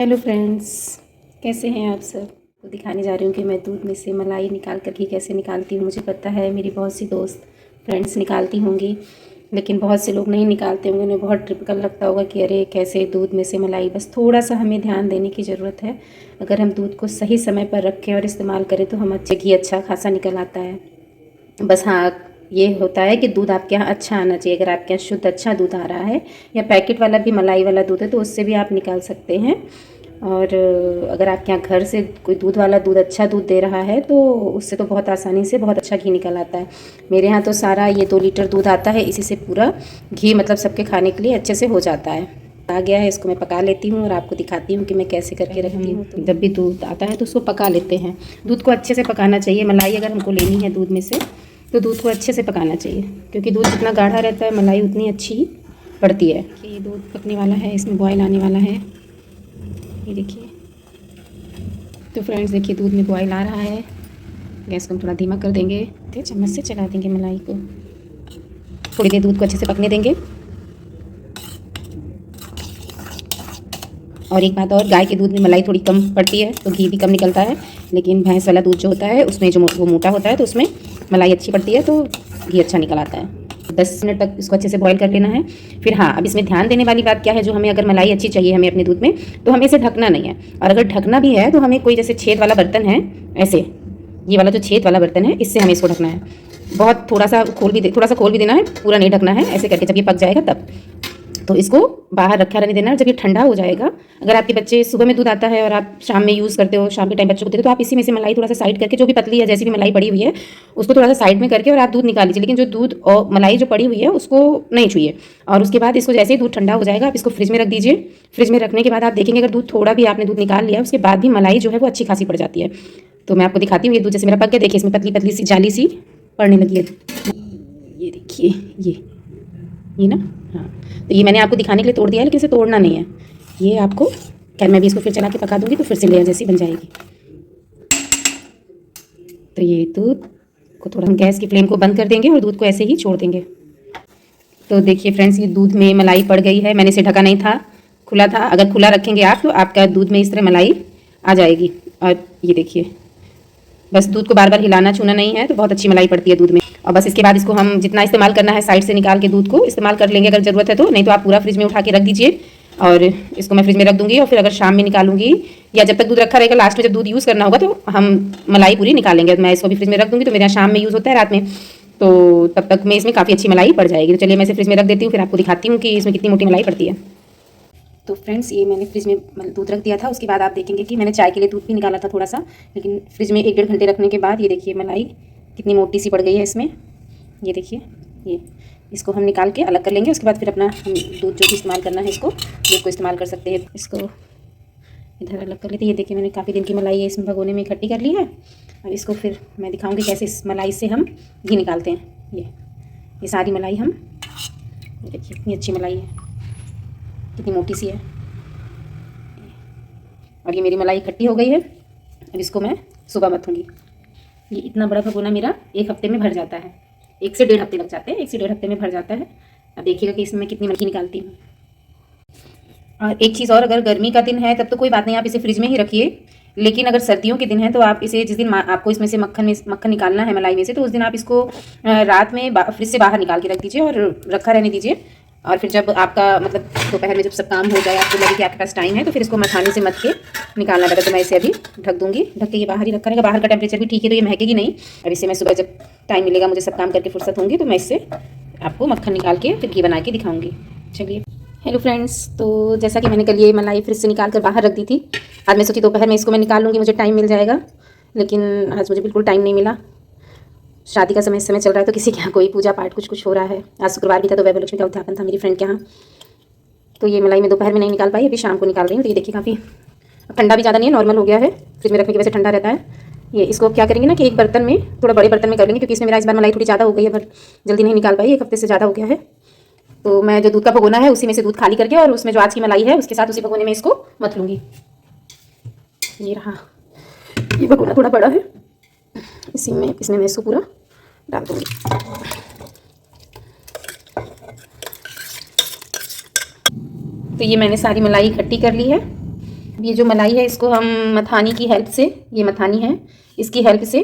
Hello friends, कैसे हैं आप सब। तो दिखाने जा रही हूँ कि मैं दूध में से मलाई निकाल कर घी कैसे निकालती हूँ। मुझे पता है मेरी बहुत सी दोस्त फ्रेंड्स निकालती होंगी, लेकिन बहुत से लोग नहीं निकालते होंगे। उन्हें बहुत टिपिकल लगता होगा कि अरे कैसे दूध में से मलाई। बस थोड़ा सा हमें ध्यान देने की ज़रूरत है। अगर हम दूध को सही समय पर रखें और इस्तेमाल करें तो हम घी अच्छा खासा निकल आता है। बस हाँ, ये होता है कि दूध आपके यहाँ अच्छा आना चाहिए। अगर आपके यहाँ शुद्ध अच्छा दूध आ रहा है या पैकेट वाला भी मलाई वाला दूध है तो उससे भी आप निकाल सकते हैं। और अगर आपके यहाँ घर से कोई दूध वाला दूध अच्छा दूध दे रहा है तो उससे तो बहुत आसानी से बहुत अच्छा घी निकल आता है। मेरे यहाँ तो सारा ये 2 लीटर दूध आता है, इसी से पूरा घी मतलब सबके खाने के लिए अच्छे से हो जाता है। आ गया है, इसको मैं पका लेती हूँ और आपको दिखाती हूँ कि मैं कैसे करके रखती हूँ। तो जब भी दूध आता है तो उसको पका लेते हैं। दूध को अच्छे से पकाना चाहिए। मलाई अगर हमको लेनी है दूध में से तो दूध को अच्छे से पकाना चाहिए, क्योंकि दूध जितना गाढ़ा रहता है मलाई उतनी अच्छी पड़ती है। ये दूध पकने वाला है, इसमें बॉयल आने वाला है, ये देखिए। तो फ्रेंड्स देखिए, दूध में बॉयल आ रहा है। गैस को हम थोड़ा धीमा कर देंगे, फिर चम्मच से चला देंगे मलाई को। थोड़ी देर दूध को अच्छे से पकने देंगे। और एक बात और, गाय के दूध में मलाई थोड़ी कम पड़ती है तो घी भी कम निकलता है, लेकिन भैंस वाला दूध जो होता है उसमें जो वो मोटा होता है तो उसमें मलाई अच्छी पड़ती है, तो घी अच्छा निकल आता है। 10 मिनट तक इसको अच्छे से बॉईल कर लेना है। फिर हाँ, अब इसमें ध्यान देने वाली बात क्या है, जो हमें अगर मलाई अच्छी चाहिए हमें अपने दूध में, तो हमें इसे ढकना नहीं है। और अगर ढकना भी है तो हमें कोई जैसे छेद वाला बर्तन है, ऐसे ये वाला जो छेद वाला बर्तन है, इससे हमें इसको ढकना है। बहुत थोड़ा सा खोल भी देना है, पूरा नहीं ढकना है। ऐसे करके जब ये पक जाएगा तब तो इसको बाहर रखा रहने देना है। जब ये ठंडा हो जाएगा, अगर आपके बच्चे सुबह में दूध आता है और आप शाम में यूज़ करते हो, शाम के टाइम बच्चों को देते हो, तो आप इसी में से मलाई थोड़ा सा साइड करके, जो भी पतली है जैसी भी मलाई पड़ी हुई है उसको थोड़ा सा साइड में करके और आप दूध निकाल लीजिए। लेकिन जो दूध और मलाई जो पड़ी हुई है उसको नहीं छूइए। और उसके बाद इसको जैसे ही दूध ठंडा हो जाएगा आप इसको फ्रिज में रख दीजिए। फ्रिज में रखने के बाद आप देखेंगे अगर दूध थोड़ा भी आपने दूध निकाल लिया उसके बाद भी मलाई जो है वो अच्छी खासी पड़ जाती है। तो मैं आपको दिखाती हूँ। ये दूध जैसे मेरा पक गया, देखिए इसमें पतली पतली सी जाली सी पड़ने लगी है। ये देखिए, ये ना, हाँ। तो ये मैंने आपको दिखाने के लिए तोड़ दिया है, लेकिन इसे तोड़ना नहीं है। ये आपको, खैर मैं भी इसको फिर चला के पका दूंगी तो फिर से लेयर जैसी बन जाएगी। तो ये दूध को थोड़ा हम गैस की फ्लेम को बंद कर देंगे और दूध को ऐसे ही छोड़ देंगे। तो देखिए फ्रेंड्स, ये दूध में मलाई पड़ गई है। मैंने इसे ढका नहीं था, खुला था। अगर खुला रखेंगे आप तो आपका दूध में इस तरह मलाई आ जाएगी। और ये देखिए, बस दूध को बार बार हिलाना छूना नहीं है तो बहुत अच्छी मलाई पड़ती है दूध में। और बस इसके बाद इसको हम जितना इस्तेमाल करना है साइड से निकाल के दूध को इस्तेमाल कर लेंगे अगर ज़रूरत है तो, नहीं तो आप पूरा फ्रिज में उठा के रख दीजिए। और इसको मैं फ्रिज में रख दूंगी और फिर अगर शाम में निकालूंगी या जब तक दूध रखा रहेगा, लास्ट में जब दूध यूज़ करना होगा तो हम मलाई पूरी निकालेंगे। मैं इसको भी फ्रिज में रख दूंगी, तो मेरे यहाँ शाम में यूज़ होता है, रात में, तो तब तक में इसमें काफ़ी अच्छी मलाई पड़ जाएगी। तो चलिए मैं इसे फ्रिज में रख देती हूँ, फिर आपको दिखाती हूँ कि इसमें कितनी मोटी मलाई पड़ती है। तो फ्रेंड्स, ये मैंने फ्रिज में दूध रख दिया था। उसके बाद आप देखेंगे कि मैंने चाय के लिए दूध भी निकाला था थोड़ा सा, लेकिन फ्रिज में 1-1.5 घंटे रखने के बाद ये देखिए मलाई कितनी मोटी सी पड़ गई है इसमें। ये देखिए, ये इसको हम निकाल के अलग कर लेंगे। उसके बाद फिर अपना हम दूध जो भी इस्तेमाल करना है इसको दूध को इस्तेमाल कर सकते हैं। इसको इधर अलग कर लेते हैं। ये देखिए, मैंने काफ़ी दिन की मलाई है इसमें भगोने में इकट्ठी कर ली है। अब इसको फिर मैं दिखाऊंगी कैसे इस मलाई से हम घी निकालते हैं। ये सारी मलाई हम, ये देखिए इतनी अच्छी मलाई है, कितनी मोटी सी है। और ये मेरी मलाई इकट्ठी हो गई है। अब इसको मैं सुबह मथूंगी। ये इतना बड़ा भगोना मेरा 1 हफ्ते में भर जाता है। 1 से 1.5 हफ्ते लग जाते हैं, 1 से 1.5 हफ्ते में भर जाता है। अब देखिएगा कि इसमें मैं कितनी मलाई निकालती हूँ। और एक चीज़ और, अगर गर्मी का दिन है तब तो कोई बात नहीं, आप इसे फ्रिज में ही रखिए। लेकिन अगर सर्दियों के दिन है तो आप इसे, जिस दिन आपको इसमें से मक्खन निकालना है मलाई में से, तो उस दिन आप इसको रात में फ्रिज से बाहर निकाल के रख दीजिए और रखा रहने दीजिए। और फिर जब आपका मतलब दोपहर में जब सब काम हो जाए, आपको लगे कि आपके पास टाइम है, तो फिर इसको मखाने से मथ के निकालना पड़ेगा। तो मैं इसे अभी ढक दूंगी, ढक के ये बाहर ही रखा रहेगा। बाहर का टेम्परेचर भी ठीक है तो ये महकेगी नहीं। अब इसे मैं सुबह जब टाइम मिलेगा, मुझे सब काम करके फुर्सत होंगी, तो मैं इससे आपको मक्खन निकाल के फिर घी बना के दिखाऊंगी। चलिए, हेलो फ्रेंड्स, तो जैसा कि मैंने कल ये मलाई फ्रिज से निकाल कर बाहर रख दी थी। आज मैं सोची दोपहर में इसको मैं निकाल लूँगी, मुझे टाइम मिल जाएगा, लेकिन आज मुझे बिल्कुल टाइम नहीं मिला। शादी का समय चल रहा है तो किसी के यहाँ कोई पूजा पाठ कुछ हो रहा है। आज शुक्रवार भी था तो वैभव लक्ष्मी का उद्यापन था मेरी फ्रेंड के यहाँ। तो ये मलाई मैं दोपहर में नहीं निकाल पाई, अभी शाम को निकाल रही हूँ। तो ये देखिए, काफ़ी ठंडा भी ज़्यादा नहीं है, नॉर्मल हो गया है। फ्रिज में रखने की वजह से ठंडा रहता है। ये इसको क्या करेंगे ना कि एक बर्तन में, थोड़ा बड़े बर्तन में कर लेंगे, क्योंकि इसमें मेरा इस बार मलाई थोड़ी ज़्यादा हो गई है, पर जल्दी नहीं निकाल पाई, 1 हफ्ते से ज़्यादा हो गया है। तो मैं जो दूध का भगोना है उसी में से दूध खाली करके और उसमें जो आज की मलाई है उसके साथ उसी भगोने में इसको मथ लूँगी। ये रहा, ये भगोना थोड़ा बड़ा है, इसमें मैं इसको पूरा डाल दूँगी। तो ये मैंने सारी मलाई इकट्ठी कर ली है। ये जो मलाई है इसको हम मथानी की हेल्प से, ये मथानी है, इसकी हेल्प से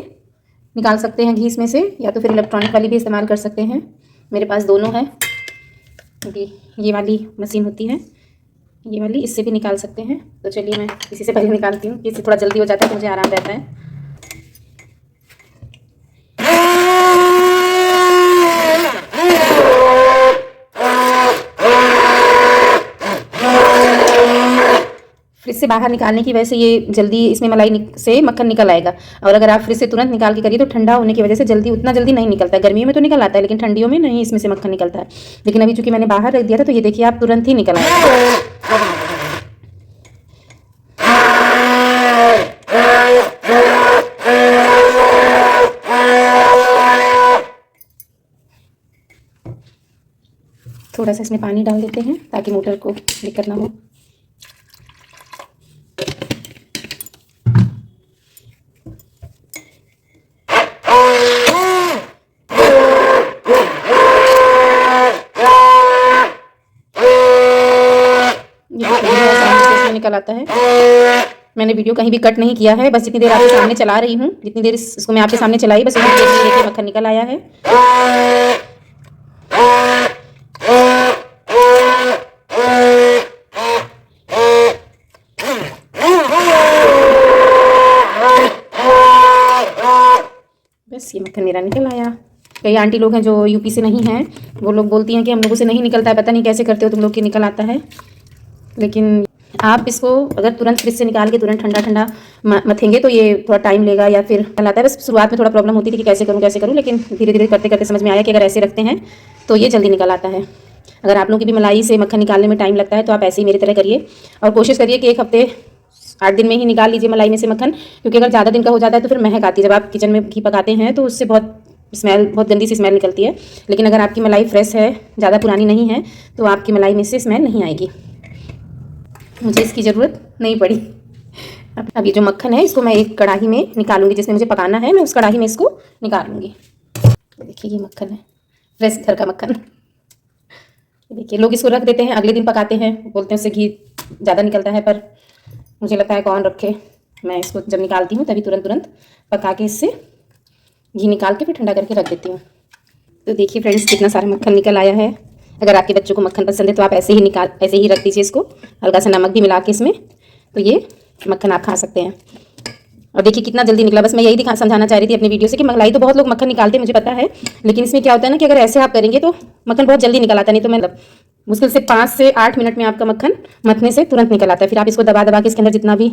निकाल सकते हैं घी इसमें से, या तो फिर इलेक्ट्रॉनिक वाली भी इस्तेमाल कर सकते हैं। मेरे पास दोनों है, ये वाली मशीन होती है, ये वाली, इससे भी निकाल सकते हैं। तो चलिए मैं इसी से पहले निकालती हूँ, इससे थोड़ा जल्दी हो जाता है तो मुझे आराम रहता है। फ्रिज से बाहर निकालने की वजह से ये जल्दी इसमें मलाई से मक्खन निकल आएगा। और अगर आप फ्रिज से तुरंत निकाल के करिए तो ठंडा होने की वजह से जल्दी, उतना जल्दी नहीं निकलता है। गर्मियों में तो निकल आता है लेकिन ठंडियों में नहीं इसमें से मक्खन निकलता है। लेकिन अभी चूंकि मैंने बाहर रख दिया था तो ये देखिए आप तुरंत ही निकल आएगा। थोड़ा सा इसमें पानी डाल देते हैं ताकि मोटर को दिक्कत ना हो। निकल आता है। मैंने वीडियो कहीं भी कट नहीं किया है, बस जितनी देर आपके सामने चला रही हूँ, जितनी देर इसको मैं आपके सामने चलाई, बस उतनी देर देखिए मक्खन निकल आया है। बस ये मक्खन मेरा निकल आया। कई आंटी लोग हैं जो यूपी से नहीं हैं, वो लोग बोलती हैं कि हम लोगों से नहीं निकलता है, पता नहीं कैसे करते हो तुम लोग के निकल आता है। लेकिन आप इसको अगर तुरंत फ्रिज से निकाल के तुरंत ठंडा ठंडा मथेंगे तो ये थोड़ा टाइम लेगा या फिर निकल आता है। बस शुरुआत में थोड़ा प्रॉब्लम होती थी कि कैसे करूँ, लेकिन धीरे धीरे करते करते समझ में आया कि अगर ऐसे रखते हैं तो ये जल्दी निकल आता है। अगर आप लोगों की भी मलाई से मक्खन निकालने में टाइम लगता है तो आप ऐसे ही मेरी तरह करिए और कोशिश करिए कि 1 हफ्ते 8 दिन में ही निकाल लीजिए मलाई में से मक्खन, क्योंकि अगर ज़्यादा दिन का हो जाता है तो फिर महक आती है। जब आप किचन में घी पकाते हैं तो उससे बहुत गंदी सी स्मेल निकलती है। लेकिन अगर आपकी मलाई फ्रेश है, ज़्यादा पुरानी नहीं है, तो आपकी मलाई में से स्मेल नहीं आएगी। मुझे इसकी ज़रूरत नहीं पड़ी। अब ये जो मक्खन है इसको मैं एक कढ़ाई में निकालूंगी, जिसमें मुझे पकाना है, मैं उस कढ़ाई में इसको निकालूंगी। देखिए ये मक्खन है, फ्रेश घर का मक्खन। देखिए लोग इसको रख देते हैं, अगले दिन पकाते हैं, बोलते हैं उससे घी ज़्यादा निकलता है, पर मुझे लगता है कौन रखे। मैं इसको जब निकालती हूँ तभी तुरंत पका के इससे घी निकाल के फिर ठंडा करके रख देती हूँ। तो देखिए फ्रेंड्स कितना सारा मक्खन निकल आया है। अगर आपके बच्चों को मक्खन पसंद है तो आप ऐसे ही रख दीजिए इसको, हल्का सा नमक भी मिला के इसमें, तो ये मक्खन आप खा सकते हैं। और देखिए कितना जल्दी निकला। बस मैं यही समझाना चाह रही थी अपनी वीडियो से कि मलाई तो बहुत लोग मक्खन निकालते हैं, मुझे पता है, लेकिन इसमें क्या होता है ना कि अगर ऐसे आप करेंगे तो मक्खन बहुत जल्दी निकल आता है। नहीं तो मतलब मुश्किल से 5 से 8 मिनट में आपका मक्खन मथने से तुरंत निकल आता है। फिर आप इसको दबा दबा के इसके अंदर जितना भी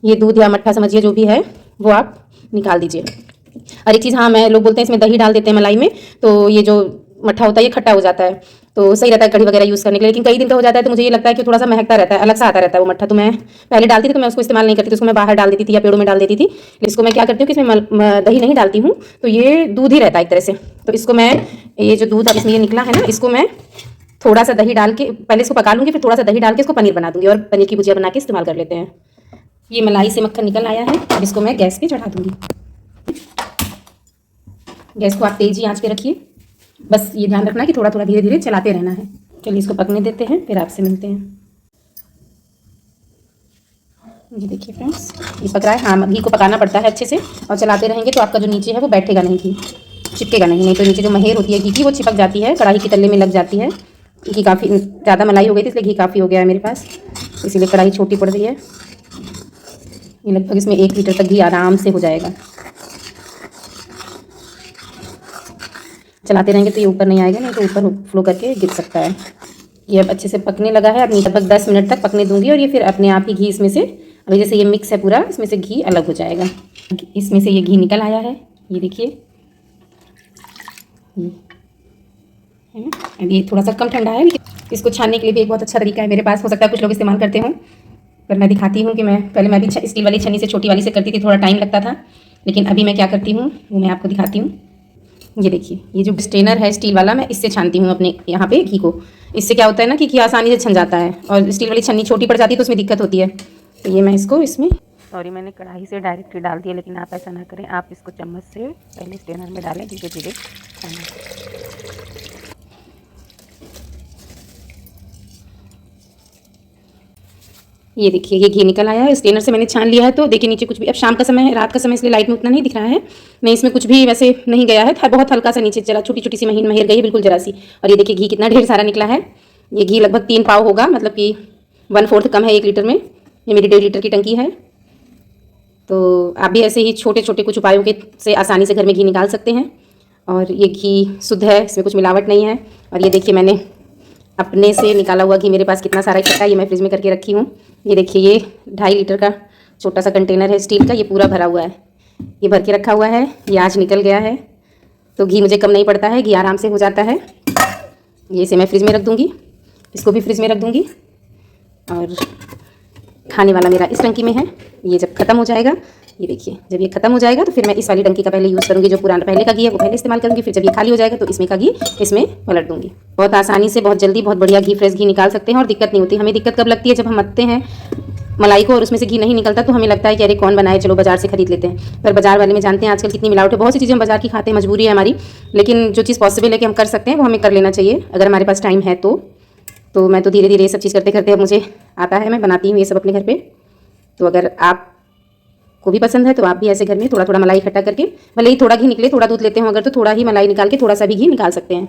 ये दूध या मट्ठा समझिए जो भी है वो आप निकाल दीजिए। और एक चीज़, हाँ, मैं लोग बोलते हैं इसमें दही डाल देते हैं मलाई में, तो ये जो मट्ठा होता है ये खट्टा हो जाता है, तो सही रहता है कढ़ी वगैरह यूज़ करने के लिए। लेकिन कई दिन का हो जाता है तो मुझे ये लगता है कि थोड़ा सा महकता रहता है, अलग सा आता रहता है वो मट्ठा। तो मैं पहले डालती थी तो मैं उसको इस्तेमाल नहीं करती थी, उसको मैं बाहर डाल देती थी या पेड़ों में डाल देती थी। इसको मैं क्या करती हूँ कि इसमें दही नहीं डालती हूँ, तो ये दूध ही रहता है एक तरह से। तो इसको मैं, ये जो दूध अब इसमें ये निकला है ना, इसको मैं थोड़ा सा दही डाल के पहले इसको पका लूँगी, फिर थोड़ा सा दही डाल के इसको पनीर बना दूँगी और पनीर की भुजिया बना के इस्तेमाल कर लेते हैं। ये मलाई से मक्खन निकल आया है, अब इसको मैं गैस पे चढ़ा दूँगी। गैस को आप तेज़ ही आंच पे रखिए, बस ये ध्यान रखना है कि थोड़ा थोड़ा धीरे धीरे चलाते रहना है। चलिए इसको पकने देते हैं, फिर आपसे मिलते हैं। ये देखिए फ्रेंड्स ये पक रहा है। हाँ, घी को पकाना पड़ता है अच्छे से, और चलाते रहेंगे तो आपका जो नीचे है वो बैठेगा नहीं, घी चिपकेगा नहीं तो नीचे जो महेर होती है घी की वो चिपक जाती है, कढ़ाई की तल्ले में लग जाती है। घी काफ़ी ज़्यादा मलाई हो गई थी इसलिए घी काफ़ी हो गया है मेरे पास, इसीलिए कढ़ाई छोटी पड़ रही है। ये लगभग इसमें 1 लीटर तक घी आराम से हो जाएगा। चलाते रहेंगे तो ये ऊपर नहीं आएगा, नहीं तो ऊपर फ्लो करके गिर सकता है। ये अब अच्छे से पकने लगा है, अब लगभग 10 मिनट तक पकने दूंगी और ये फिर अपने आप ही घी इसमें से, अभी जैसे ये मिक्स है पूरा, इसमें से घी अलग हो जाएगा। इसमें से ये घी निकल आया है, ये देखिए है ना। अब ये थोड़ा सा कम ठंडा है, इसको छानने के लिए भी एक बहुत अच्छा तरीका है मेरे पास, हो सकता है कुछ लोग इस्तेमाल करते हों, पर मैं दिखाती हूँ कि मैं भी स्टील वाली छन्नी से, छोटी वाली से करती थी, थोड़ा टाइम लगता था, लेकिन अभी मैं क्या करती हूँ वो मैं आपको दिखाती हूँ। ये देखिए ये जो स्ट्रेनर है स्टील वाला, मैं इससे छानती हूँ अपने यहाँ पे घी को। इससे क्या होता है ना कि घी आसानी से छन जाता है, और स्टील वाली छन्नी छोटी पड़ जाती है तो उसमें दिक्कत होती है। तो ये मैं इसको इसमें, सॉरी मैंने कढ़ाई से डायरेक्ट डाल दिया, लेकिन आप ऐसा ना करें, आप इसको चम्मच से पहले स्ट्रेनर में डालें, धीरे धीरे ये देखिए ये घी निकल आया है, स्ट्रेनर से मैंने छान लिया है। तो देखिए नीचे कुछ भी, अब शाम का समय है, रात का समय, इसलिए लाइट में उतना नहीं दिख रहा है। नहीं, इसमें कुछ भी वैसे नहीं गया है, बहुत हल्का सा नीचे चला, छोटी छोटी सी महीन महर गई है, बिल्कुल जरा सी। और ये देखिए घी कितना ढेर सारा निकला है। ये घी लगभग 3 पाव होगा, मतलब कि 1/4 कम है 1 लीटर में। ये मेरी 1.5 लीटर की टंकी है। तो आप भी ऐसे ही छोटे छोटे कुछ उपायों के से आसानी से घर में घी निकाल सकते हैं। और ये घी शुद्ध है, इसमें कुछ मिलावट नहीं है। और ये देखिए मैंने अपने से निकाला हुआ घी मेरे पास कितना सारा इकट्ठा, ये मैं फ्रिज में करके रखी हूँ। ये देखिए ये 2.5 लीटर का छोटा सा कंटेनर है स्टील का, ये पूरा भरा हुआ है, ये भर के रखा हुआ है। ये आज निकल गया है, तो घी मुझे कम नहीं पड़ता है, घी आराम से हो जाता है। ये इसे मैं फ्रिज में रख दूँगी, इसको भी फ्रिज में रख दूँगी। और खाने वाला मेरा इस टंकी में है। ये जब ख़त्म हो जाएगा, ये देखिए जब ये ख़त्म हो जाएगा तो फिर मैं इस वाली टंकी का पहले यूज़ करूँगी, जो पुराना पहले का घी है वो पहले इस्तेमाल करूँगी। फिर जब ये खाली हो जाएगा तो इसमें का घी इसमें पलट दूँगी। बहुत आसानी से, बहुत जल्दी, बहुत बढ़िया घी, फ्रेश घी निकाल सकते हैं और दिक्कत नहीं होती। हमें दिक्कत कब लगती है, जब हम मथते हैं मलाई को और उसमें से घी नहीं निकलता, तो हमें लगता है कि अरे कौन बनाए, चलो बाजार से खरीद लेते हैं। पर बाजार वाले में जानते हैं आजकल कितनी मिलावट है। बहुत सी चीज़ें हम बाजार की खाते हैं, मजबूरी है हमारी, लेकिन जो चीज़ पॉसिबल है कि हम कर सकते हैं वो हमें कर लेना चाहिए अगर हमारे पास टाइम है तो मैं तो धीरे धीरे ये सब चीज़ करते करते अब मुझे आता है, मैं बनाती हूँ ये सब अपने घर पे। तो अगर आप को भी पसंद है तो आप भी ऐसे घर में थोड़ा थोड़ा मलाई इकट्ठा करके, भले ही थोड़ा घी निकले, थोड़ा दूध लेते हो अगर, तो थोड़ा ही मलाई निकाल के थोड़ा सा भी घी निकाल सकते हैं।